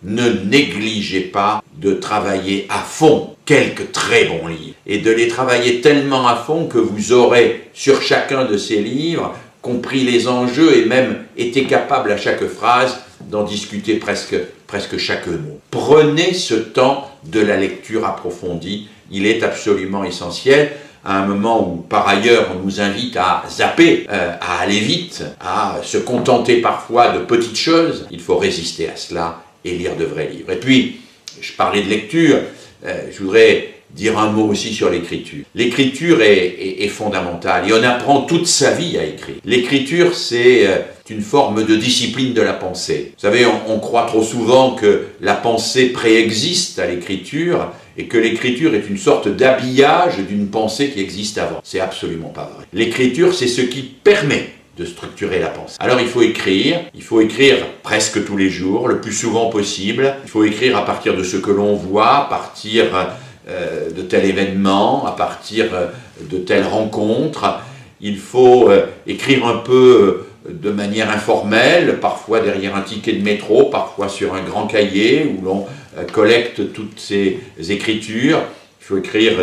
ne négligez pas de travailler à fond quelques très bons livres et de les travailler tellement à fond que vous aurez sur chacun de ces livres compris les enjeux et même été capable à chaque phrase d'en discuter presque chaque mot. Prenez ce temps de la lecture approfondie, il est absolument essentiel. À un moment où, par ailleurs, on nous invite à zapper, à aller vite, à se contenter parfois de petites choses, il faut résister à cela et lire de vrais livres. Et puis, je parlais de lecture, je voudrais dire un mot aussi sur l'écriture. L'écriture est fondamentale et on apprend toute sa vie à écrire. L'écriture, c'est une forme de discipline de la pensée. Vous savez, on croit trop souvent que la pensée préexiste à l'écriture et que l'écriture est une sorte d'habillage d'une pensée qui existe avant. C'est absolument pas vrai. L'écriture, c'est ce qui permet de structurer la pensée. Alors il faut écrire presque tous les jours, le plus souvent possible. Il faut écrire à partir de ce que l'on voit, à partir de tel événement, à partir de telle rencontre. Il faut écrire un peu de manière informelle, parfois derrière un ticket de métro, parfois sur un grand cahier où l'on collecte toutes ces écritures. Il faut écrire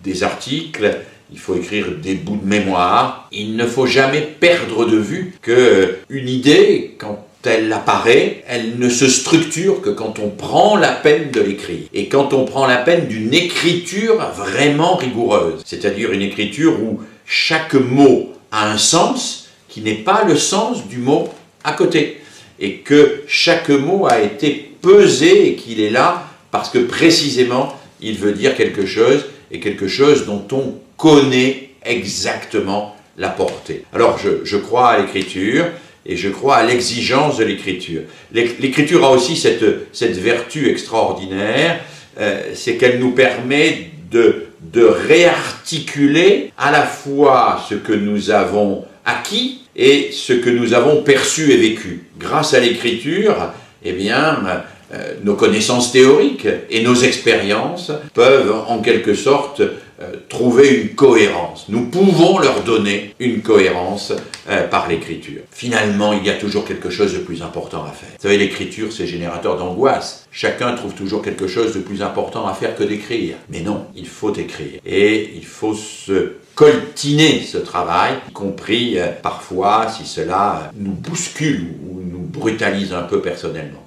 des articles, il faut écrire des bouts de mémoire. Il ne faut jamais perdre de vue qu'une idée, quand elle apparaît, elle ne se structure que quand on prend la peine de l'écrire. Et quand on prend la peine d'une écriture vraiment rigoureuse, c'est-à-dire une écriture où chaque mot a un sens qui n'est pas le sens du mot à côté. Et que chaque mot a été pesé et qu'il est là parce que précisément il veut dire quelque chose et quelque chose dont on connaît exactement la portée. Alors je crois à l'écriture et je crois à l'exigence de l'écriture. L'écriture a aussi cette vertu extraordinaire, c'est qu'elle nous permet de réarticuler à la fois ce que nous avons acquis et ce que nous avons perçu et vécu. Grâce à l'écriture, eh bien, nos connaissances théoriques et nos expériences peuvent en quelque sorte trouver une cohérence. Nous pouvons leur donner une cohérence par l'écriture. Finalement, il y a toujours quelque chose de plus important à faire. Vous savez, l'écriture, c'est générateur d'angoisse. Chacun trouve toujours quelque chose de plus important à faire que d'écrire. Mais non, il faut écrire. Et il faut se coltiner ce travail, y compris parfois si cela nous bouscule ou nous brutalise un peu personnellement.